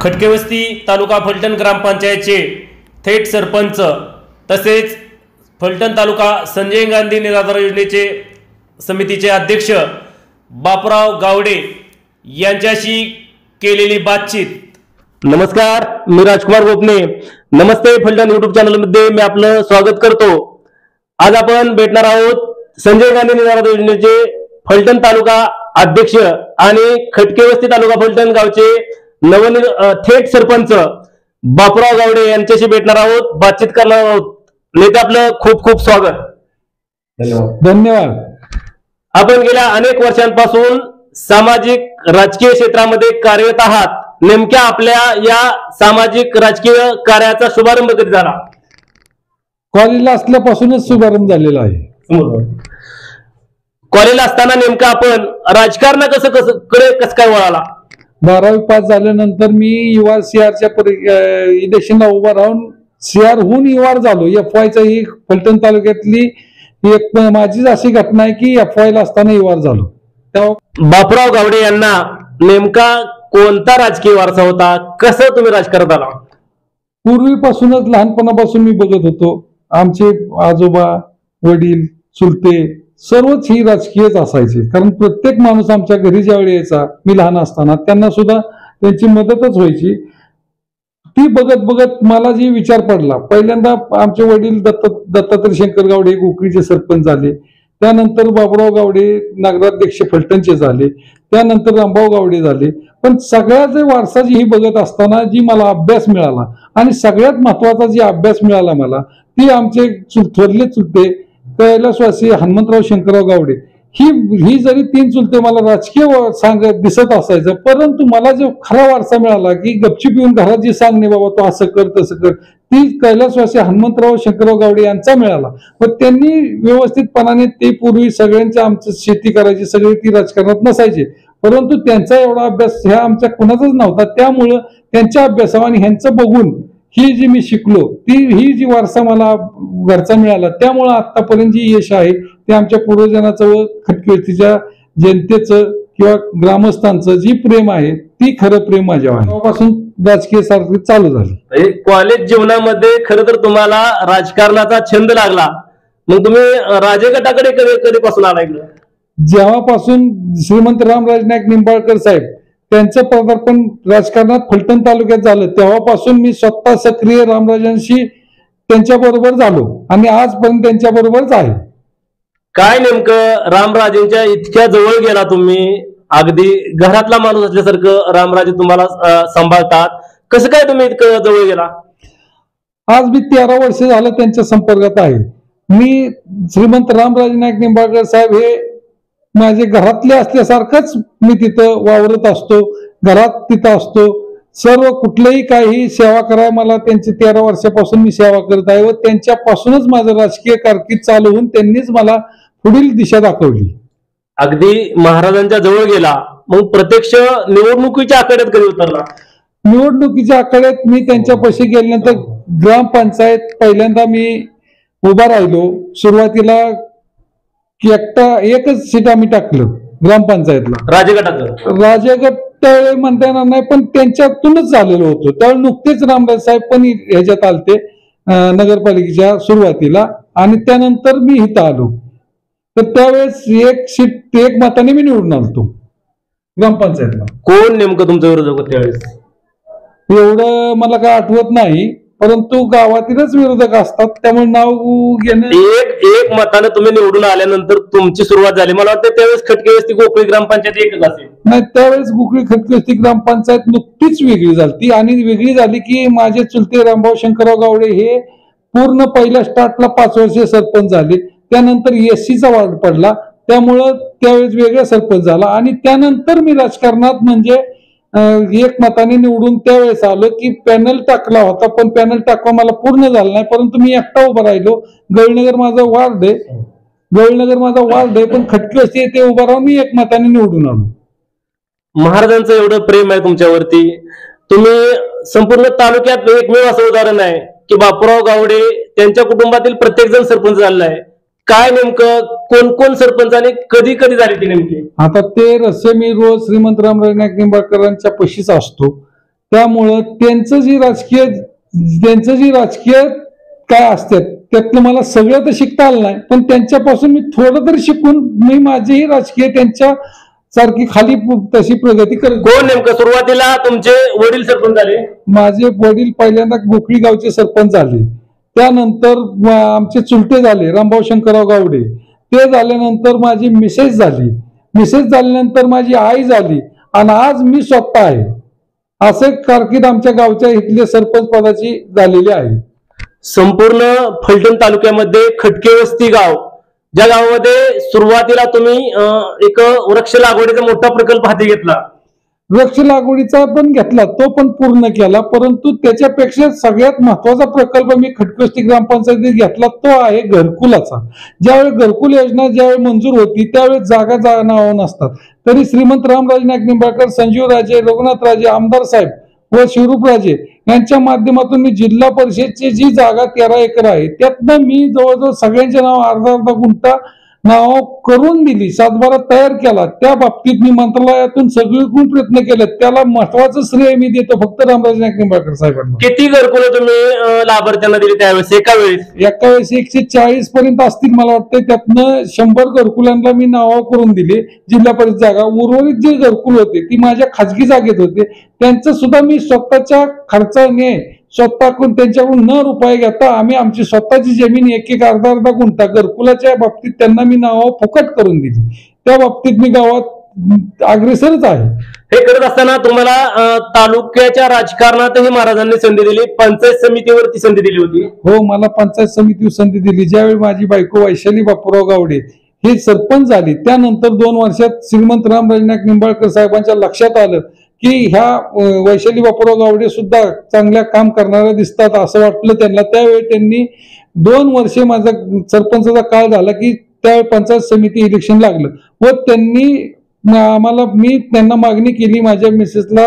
खटकेवस्ती तालुका फलटण ग्रामपंचायतचे थेट सरपंच तसेच फलटण तालुका संजय गांधी निराधार योजनेचे समितीचे अध्यक्ष बापूराव गावडे यांच्याशी केलेली बातचीत। नमस्कार, मी राजकुमार गोपने। नमस्ते फलटण यूट्यूब चॅनलमध्ये मी आपलं स्वागत करतो। आज आपण भेटणार आहोत संजय गांधी निराधार योजनेचे फलटण तालुका अध्यक्ष आणि खटकेवस्ती तालुका फलटण गावचे थेट सरपंच बापूराव गावडे यांच्याशी भेटणार आहोत, बातचीत करणार आहोत। नेते आपलं खूप खूप स्वागत। धन्यवाद। आपण गेल्या अनेक वर्षांपासून सामाजिक राजकीय क्षेत्रामध्ये कार्यरत आहात। नेमक्या आपल्या या सामाजिक राजकीय कार्याचा शुभारंभ कधी झाला? कॉलेजला असल्यापासूनच शुभारंभ झालेला आहे। कॉलेजला असताना नेमकं आपण राजकारण कसं काय वळाला? 12वी पास झाल्यानंतर मी युवा सीआरच्या इलेक्शनला उभा राहून सीआर होऊन युवार झालो। एफवायचा ही फलटण तालुक्यातली एक माझीच अशी घटना आहे की एफवाय ला असताना युवार झालो। तेव्हा बापूराव गावडे यांना नेमका कोणता राजकीय वारसा होता? कसं तुम्ही राजकारणात आला? पूर्वीपासूनच लहानपणापासून मी बघत होतो। आमचे आजोबा, वडील, चुलते सर्वच ही राजकीयच असायचे। कारण प्रत्येक माणूस आमच्या घरी ज्यावेळी यायचा, मी लहान असताना त्यांना सुद्धा त्यांची मदतच व्हायची। ती बघत बघत मला जी विचार पडला, पहिल्यांदा आमचे वडील दत्तात्रय शंकर गावडे गोकळीचे सरपंच झाले, त्यानंतर बापूराव गावडे नगराध्यक्ष फलटणचे झाले, त्यानंतर रामभाऊ गावडे झाले। पण सगळ्याचे वारसा जी ही बघत असताना जी मला अभ्यास मिळाला आणि सगळ्यात महत्वाचा जी अभ्यास मिळाला मला, ती आमचे थोरले चुलते कैलासवासी हनुमंतराव शंकरराव गावडे ही जरी 3 चुलते मला राजकीय दिसत असायचं, परंतु मला जो खरा वारसा मिळाला की गपचूप येऊन घरात जी सांगणे बाबा तो असं कर तसं कर, ती कैलासवासी हनुमंतराव शंकरराव गावडे यांचा मिळाला। पण त्यांनी व्यवस्थितपणाने ते पूर्वी सगळ्यांच्या आमचं शेती करायची, सगळे ती राजकारणात नसायचे, परंतु त्यांचा एवढा अभ्यास ह्या आमच्या कुणाचाच नव्हता। त्यामुळं त्यांच्या अभ्यासावर आणि ह्यांचं बघून ही जी मी शिकलो, ही जी वारसा मला घरचा मिळाला, त्यामुळे आतापर्यंत जी यश आहे ते आमच्या पूर्वजांचं व खटकेवस्तीच्या जनतेचं किंवा ग्रामस्थांचं जी प्रेम आहे ती खरं प्रेम माझ्यावर आहे। तेव्हापासून राजकीय सारखी चालू झाली। कॉलेज जीवनामध्ये खरं तर तुम्हाला राजकारणाचा छंद लागला, मग तुम्ही राजगटाकडे कधीपासून आला? जेव्हापासून श्रीमंत रामराज नाईक निंबाळकर साहेब त्यांचं पदार्पण राजकारणात फलटण तालुक्यात झालं, तेव्हापासून मी स्वतः सक्रिय रामराजांशी त्यांच्या बरोबर झालो आणि आजपर्यंत त्यांच्या बरोबरच आहे। काय नेमकं रामराजेंच्या इतक्या जवळ गेला तुम्ही? अगदी घरातला माणूस असल्यासारखं रामराजे तुम्हाला सांभाळतात, कसं काय तुम्ही इतकं जवळ गेला? आज मी 13 वर्ष झालं त्यांच्या संपर्कात आहे। मी श्रीमंत रामराज नाईक निंबाळकर साहेब हे माझे घरातले असल्यासारखंच मी तिथं वावरत असतो, घरात तिथं असतो। सर्व कुठलेही काही सेवा करायला मला त्यांची 13 वर्षापासून मी सेवा करत आहे व त्यांच्यापासूनच माझं राजकीय कारकीर्द चालू होऊन त्यांनीच मला पुढील दिशा दाखवली। अगदी महाराजांच्या जवळ गेला, मग प्रत्यक्ष निवडणुकीच्या आखाड्यात कधी उतरला? निवडणुकीच्या आखाड्यात मी त्यांच्यापाशी गेल्यानंतर ग्रामपंचायत पहिल्यांदा मी उभा राहिलो। सुरुवातीला एकच सीट आम्ही टाकलं ग्रामपंचायतला, राजगट त्यावेळी म्हणता येणार नाही, पण त्यांच्यातूनच झालेलो होतो। त्यावेळी नुकतेच रामराज साहेब पण ह्याच्यात आलते नगरपालिकेच्या सुरुवातीला, आणि त्यानंतर मी इथं आलो, तर त्यावेळेस एक मताने मी निवडून आलतो ग्रामपंचायतला। कोण नेमकं तुमच्या विरोधक त्यावेळेस? एवढं मला काय आठवत नाही, परंतु गावातीलच विरोधक असतात त्यामुळे नाव घेणं। एक मताने तुम्ही निवडून आल्यानंतर तुमची सुरुवात झाली, मला वाटतं त्यावेळेस खटकेवस्ती गोकळी ग्रामपंचायत एकच असेल? नाही, त्यावेळेस गोकळी खटकेवस्ती ग्रामपंचायत नुकतीच वेगळी झाली, आणि वेगळी झाली की माझे चुलते रामभाऊ शंकरराव गावडे हे पूर्ण पहिल्या स्टार्टला 5 वर्षे सरपंच झाले, त्यानंतर एससीचा वार्ड पडला, त्यामुळं त्यावेळेस वेगळा सरपंच झाला, आणि त्यानंतर मी राजकारणात म्हणजे एक मताने निवडून त्यावेळेस आलो की पॅनल टाकला होता, पण पॅनल टाकवा मला पूर्ण झाला नाही, परंतु मी एकटा उभा राहिलो। गवळीनगर माझा वार्ड आहे, पण खटकेवस्ती येथे उभा राहून मी एक मताने निवडून आलो। महाराजांचं एवढं प्रेम आहे तुमच्यावरती, तुम्ही संपूर्ण तालुक्यात एकमेव असं उदाहरण आहे की बापूराव गावडे त्यांच्या कुटुंबातील प्रत्येक जण सरपंच झालेला आहे। काय नेमकं कोण कोण सरपंच आणि कधी कधी झाली ती नेमकी? आता ते रस्ते मी रोज श्रीमंत रामराज नाईक निंबाळकरांच्या पशीच असतो, त्यामुळं त्यांचं जी राजकीय काय असतात त्यातलं मला सगळं तर शिकता आलं नाही, पण त्यांच्यापासून मी थोडं तरी शिकून मी माझीही राजकीय त्यांच्या सारखी खाली तशी प्रगती करत. कोण नेमकं सुरुवातीला तुमचे वडील सरपंच झाले? माझे वडील पहिल्यांदा गोखळी गावचे सरपंच झाले, त्यानंतर आमचे चुलते झाले रामभाऊ शंकरराव गावडे, ते झाल्यानंतर माझी मिसेस झाल्यानंतर माझी आई झाली आणि आज मी स्वतः आहे. असे कारकीर्द आमच्या गावच्या इथले सरपंच पदाची झालेली आहे. संपूर्ण फलटण तालुक्यामध्ये खटके वस्ती गाव, ज्या गावामध्ये सुरुवातीला तुम्ही एक वृक्ष लागवडीचा मोठा प्रकल्प हाती घेतला. वृक्ष लागवडीचा पण घेतला, तो पण पूर्ण केला, परंतु त्याच्यापेक्षा सगळ्यात महत्वाचा प्रकल्प मी खटकेवस्ती ग्रामपंचायतीत घेतला तो आहे घरकुलाचा. ज्यावेळी घरकुल योजना ज्यावेळी मंजूर होती त्यावेळी जागा नाव नसतात, तरी श्रीमंत रामराजे नाईक निंबाळकर, संजीवराजे, रघुनाथराजे, आमदार साहेब व शिवरूपराजे यांच्या माध्यमातून मी जिल्हा परिषदची जी जागा 13 एकर आहे त्यातनं मी जवळजवळ सगळ्यांचे नाव अर्धा गुंठा नाव करून दिली, सातबारा तयार केला. त्या बाबतीत मी मंत्रालयातून सगळीकडून प्रयत्न केले, त्याला महत्वाचं श्रेय मी देतो फक्त रामराजे नाईक निंबाळकर साहेबांना. किती घरकुलं तुम्ही लाभार्थ्यांना दिली त्यावेळेस एका वेळेस? 140 पर्यंत असतील मला वाटतं, त्यातनं 100 घरकुलांना मी नाव करून दिले जिल्हा परिषद जागा. उर्वरित जे घरकुल होते ती माझ्या खाजगी जागेत होते, त्यांचं सुद्धा मी स्वतःच्या खर्चाने स्वतःकडून त्यांच्याकडून न रुपये घेता आम्ही आमची स्वतःची जमीन एक अर्धा गुंठा घरकुलाच्या बाबतीत त्यांना मी नाव फुकट करून दिली. त्या बाबतीत मी गावात अग्रेसरच आहे. हे करत असताना तुम्हाला तालुक्याच्या राजकारणातही महाराजांनी संधी दिली, पंचायत समितीवरती संधी दिली होती. हो, मला पंचायत समितीवर संधी दिली. ज्यावेळी माझी बायको वैशाली बापूराव गावडे हे सरपंच झाली त्यानंतर 2 वर्षात श्रीमंत रामराजे नाईक निंबाळकर साहेबांच्या लक्षात आलं की ह्या वैशाली बापूराव गावडे सुद्धा चांगल्या काम करणाऱ्या दिसतात असं वाटलं त्यांना. त्यावेळी त्यांनी 2 वर्षे माझा सरपंचाचा काळ झाला की त्यावेळी पंचायत समिती इलेक्शन लागलं व मी त्यांना मागणी केली माझ्या मिसेसला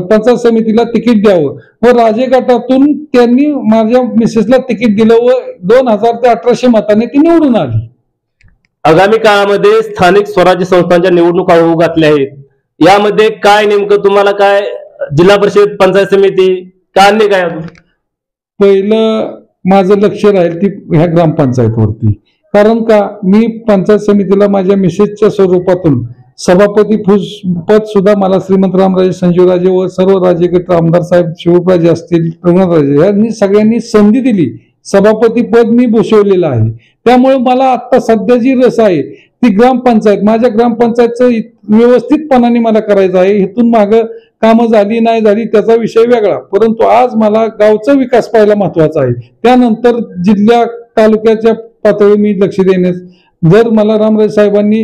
पंचायत समितीला तिकीट द्यावं व राजे गटातून त्यांनी माझ्या मिसेसला तिकीट दिलं व 2000 ते 1800 मताने ती निवडून आली. आगामी काळामध्ये स्थानिक स्वराज्य संस्थांच्या निवडणुका होऊ घातल्या आहेत, यामध्ये काय नेमकं तुम्हाला काय जिल्हा परिषद, पंचायत समिती काय अन्य काय? पहिलं माझं लक्ष राहील ती ह्या ग्रामपंचायतवरती, कारण का मी पंचायत समितीला माझ्या मिसेसच्या स्वरूपातून सभापती पद सुद्धा मला श्रीमंत रामराजे, संजीवराजे व सर्व राजेगट आमदार साहेब, शिवराजे असतील, रघुनाथराजे यांनी सगळ्यांनी संधी दिली. सभापती पद मी भूषवलेलं आहे. त्यामुळे मला आता सध्या जी रस आहे ती ग्रामपंचायत, माझ्या ग्रामपंचायतचं व्यवस्थितपणाने मला करायचं आहे. इथून मागं कामं झाली नाही झाली त्याचा विषय वेगळा, परंतु आज मला गावचा विकास पाहायला महत्वाचा आहे. त्यानंतर जिल्ह्या तालुक्याच्या पातळी मी लक्ष देण्यास, जर मला रामराजे साहेबांनी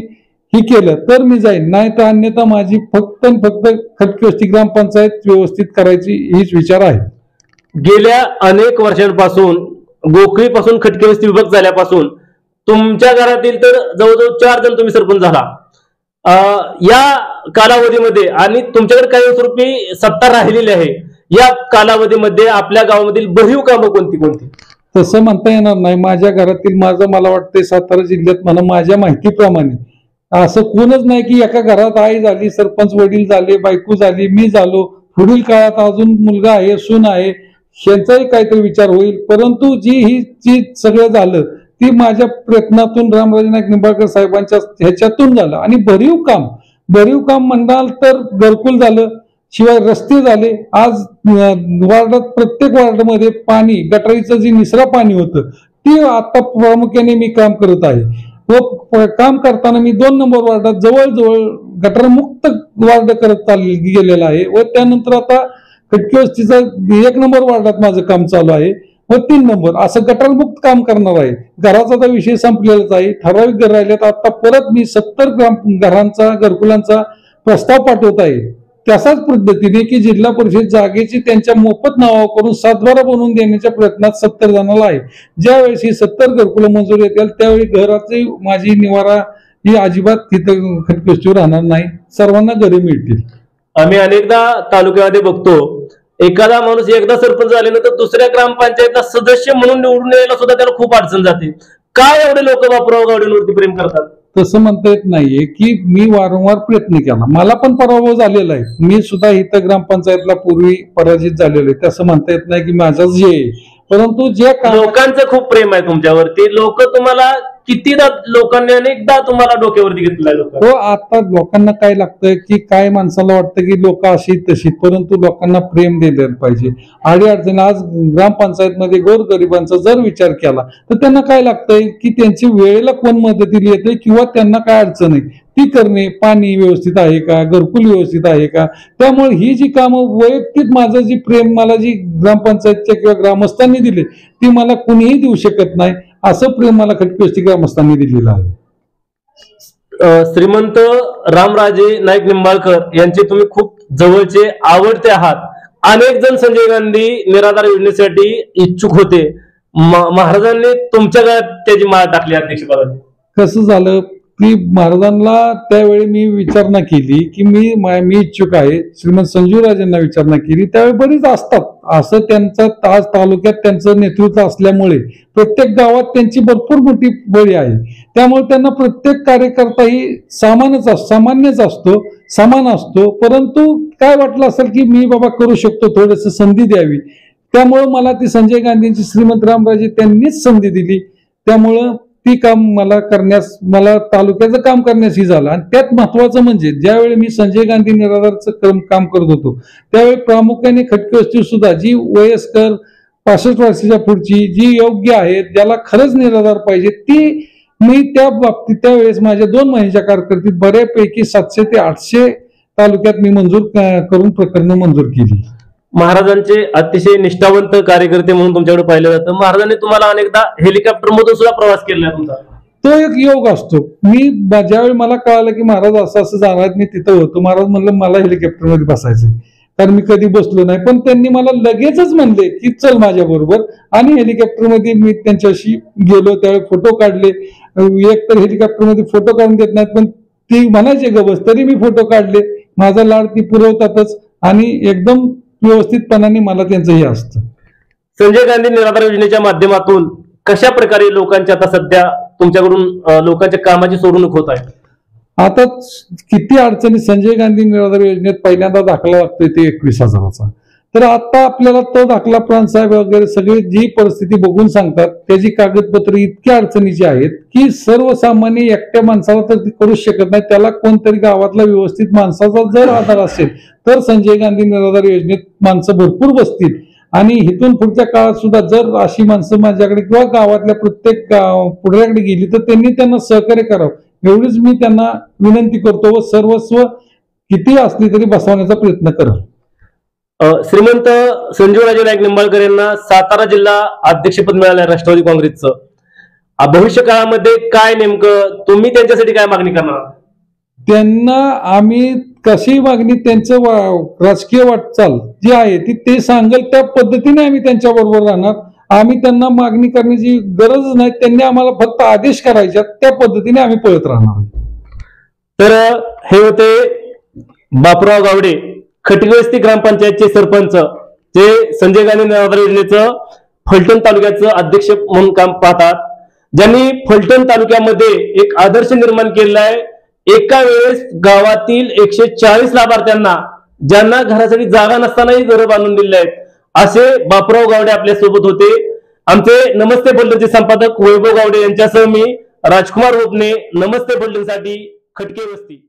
ही केलं तर मी जाईन, नाही तर अन्यथा माझी फक्त खटकेवस्ती ग्रामपंचायत व्यवस्थित करायची हीच विचार आहे. गेल्या अनेक वर्षांपासून गोखळीपासून खटकेवस्ती विभाग झाल्यापासून तुमच्या घरातील तर जवळजवळ 4 जण तुम्ही सरपंच झाला. या कालावधीमध्ये आणि तुमच्याकडे काही स्वरूपी सत्ता राहिलेली आहे, या कालावधीमध्ये आपल्या गावामधील भरीव कामं कोणती? तसं म्हणता येणार नाही. माझ्या घरातील मला वाटते सातारा जिल्ह्यात म्हणा माझ्या माहितीप्रमाणे असं कोणच नाही की एका घरात आई झाली, सरपंच वडील झाले, बायको झाली, मी झालो, पुढील काळात अजून मुलगा आहे, सून आहे, यांचाही काहीतरी विचार होईल. परंतु जी सगळं झालं ती माझ्या प्रयत्नातून रामराजे नाईक निंबाळकर साहेबांच्या ह्याच्यातून झालं. आणि भरीव काम म्हणाल तर घरकुल झालं, शिवाय रस्ते झाले. आज वार्डात प्रत्येक वार्डामध्ये पाणी, गटारीचं जे निचरा पाणी होतं ते आता प्रामुख्याने मी काम करत आहे व काम करताना मी 2 नंबर वार्डात जवळजवळ गटारमुक्त वार्ड करत गेलेला आहे व त्यानंतर आता खटकेवस्तीचा 1 नंबर वार्डात माझं काम चालू आहे व 3 नंबर असं गटारमुक्त काम करणार आहे. घराचा तर विषय संपलेलाच आहे, ठराविक घर राहिलेत. आता परत मी 70 घरकुलांचा प्रस्ताव पाठवत आहे. तशाच पद्धतीने की जिल्हा परिषद जागेची त्यांच्या मोफत नावा करून 7/12 बनवून देण्याच्या प्रयत्नात 70 जणांना आहे. ज्यावेळेस ही 70 घरकुलं मंजूर येतील त्यावेळी घराची माझी निवारा ही अजिबात तिथं खटकेवस्तीवर राहणार नाही, सर्वांना घरे मिळतील. आम्ही अनेकदा तालुक्यामध्ये बघतो एखादा माणूस एकदा सरपंच झाल्यानंतर दुसऱ्या ग्रामपंचायतला सदस्य म्हणून निवडून यायला सुद्धा त्याला खूप अडचण जाते. काय एवढे लोक बापूराव गावडेंवरती प्रेम करतात? तसं म्हणता येत नाहीये की मी वारंवार प्रयत्न केला, मला पण पराभव झालेला आहे. मी सुद्धा इथं ग्रामपंचायतला पूर्वी पराजित झालेलो आहे. तसं म्हणता येत नाही की माझाच जे आहे, परंतु जे लोकांचं खूप प्रेम आहे तुमच्यावरती. लोक तुम्हाला कितीदा, लोकांनी अनेकदा तुम्हाला डोक्यावरती घेतलंय. लोक हो, आता लोकांना काय लागतंय की काय माणसाला वाटतं की लोक अशी तशी, परंतु लोकांना प्रेम दिलं पाहिजे. अडीअडचणी आज ग्रामपंचायतमध्ये गोरगरिबांचा जर विचार केला तर त्यांना काय लागतंय की त्यांची वेळेला कोण मदतीला येते किंवा त्यांना काय अडचण आहे ती करणे. पाणी व्यवस्थित आहे का, घरकुल व्यवस्थित आहे का. त्यामुळे ही जी कामं वैयक्तिक माझं जी प्रेम मला जी ग्रामपंचायतच्या किंवा ग्रामस्थांनी दिले ती मला कुणीही देऊ शकत नाही. असं प्रेम मला खटकवस्ती ग्रामस्थांनी दिलेलं आहे. श्रीमंत रामराजे नाईक निंबाळकर यांचे तुम्ही खूप जवळचे आवडते आहात. अनेक जण संजय गांधी निराधार योजनेसाठी इच्छुक होते. महाराजांनी तुमच्या गळ्यात त्याची माळ टाकली अध्यक्षपदाची. कसं झालं की महाराजांना त्यावेळी मी विचारणा केली की मी इच्छुक आहे, श्रीमंत संजीवराजेंना विचारणा केली. त्यावेळी बरीच असतात असं त्यांचं आज तालुक्यात त्यांचं नेतृत्व असल्यामुळे प्रत्येक गावात त्यांची भरपूर मोठी बळी आहे. त्यामुळे त्यांना प्रत्येक कार्यकर्ता ही सामान्यच असतो, समान असतो. परंतु काय वाटलं असेल की मी बाबा करू शकतो, थोडस संधी द्यावी. त्यामुळं मला ती संजय गांधींची श्रीमंत रामराजे त्यांनीच संधी दिली. त्यामुळं ती काम मला तालुक्याचं काम करण्यास ही झालं. आणि त्यात महत्वाचं म्हणजे ज्यावेळी मी संजय गांधी निराधारचं काम करत होतो त्यावेळी प्रामुख्याने खटकवस्ती सुद्धा जी वयस्कर 65 वर्षाच्या पुढची जी योग्य आहेत, ज्याला खरंच निराधार पाहिजे, ती मी त्या बाबतीत त्यावेळेस माझ्या 2 महिन्याच्या कारकिर्दीत बऱ्यापैकी 700 ते 800 तालुक्यात मी मंजूर करून प्रकरणं मंजूर केली. महाराजांचे अतिशय निष्ठावंत कार्यकर्ते म्हणून तुमच्याकडे पाहिलं जातं. महाराजांनी तुम्हाला अनेकदा हेलिकॉप्टर मधून सुद्धा प्रवास केला तुमचा. तो एक योग असतो. मी ज्यावेळी मला कळालं की महाराज असं जाणार, मी तिथं होतो. महाराज म्हणलं मला हेलिकॉप्टर मध्ये बसायचंय, कारण मी कधी बसलो नाही. पण त्यांनी मला लगेचच म्हणले की चल माझ्या बरोबर. आणि हेलिकॉप्टर मध्ये मी त्यांच्याशी गेलो. त्यावेळी फोटो काढले. एक तर हेलिकॉप्टर मध्ये फोटो काढून देत नाहीत, पण ती म्हणायचे गबस, तरी मी फोटो काढले. माझा लाड ती पुरवतातच आणि एकदम व्यवस्थितपणाने मला त्यांचं हे असतं. संजय गांधी निराधार योजनेच्या माध्यमातून कशा प्रकारे लोकांची आता सध्या तुमच्याकडून लोकांच्या कामाची सोडवणूक होत आहे? आता किती अडचणी. संजय गांधी निराधार योजनेत पहिल्यांदा दाखला लागतोय ते 21,000चा. तर आता आपल्याला तो दाखला प्राणसाहेब वगैरे सगळी जी परिस्थिती बघून सांगतात, त्याची कागदपत्र इतक्या अडचणीची आहेत की सर्वसामान्य एकट्या माणसाला तर करूच शकत नाही. त्याला कोणतरी गावातला व्यवस्थित माणसाचा जर आधार असेल तर संजय गांधी निराधार योजनेत माणसं भरपूर बसतील. आणि इथून पुढच्या काळात सुद्धा जर अशी माणसं माझ्याकडे किंवा गावातल्या प्रत्येक पुढऱ्याकडे गेली तर त्यांना सहकार्य करावं, एवढीच मी त्यांना विनंती करतो. व सर्वस्व किती असली तरी बसवण्याचा प्रयत्न करेल. श्रीमंत संजीवराजे नाईक निंबाळकर यांना सातारा जिल्हा अध्यक्षपद मिळालं राष्ट्रवादी काँग्रेसचं. भविष्य काळामध्ये काय नेमकं तुम्ही त्यांच्यासाठी काय मागणी करणार? त्यांना आम्ही कशी मागणी, त्यांचं राजकीय वाटचाल जी आहे ती ते सांगेल त्या पद्धतीने आम्ही त्यांच्या बरोबर राहणार. आम्ही त्यांना मागणी करण्याची गरज नाही, त्यांनी आम्हाला फक्त आदेश करायच्या, त्या पद्धतीने आम्ही पळत राहणार. तर हे होते बापूराव गावडे, खटकवस्ती ग्रामपंचायतचे सरपंच, जे संजय गांधी निराधार योजनेचं फलटण तालुक्याचं अध्यक्ष म्हणून काम पाहतात, ज्यांनी फलटण तालुक्यामध्ये एक आदर्श निर्माण केलेला आहे. एका वेळेस गावातील 140 लाभार्थ्यांना, ज्यांना घरासाठी जागा नसतानाही घरं बांधून दिले आहेत, असे बापूराव गावडे आपल्या सोबत होते. आमचे नमस्ते फलटणचे संपादक वैभव गावडे यांच्यासह मी राजकुमार रोपणे, नमस्ते फलटणसाठी खटके वस्ती.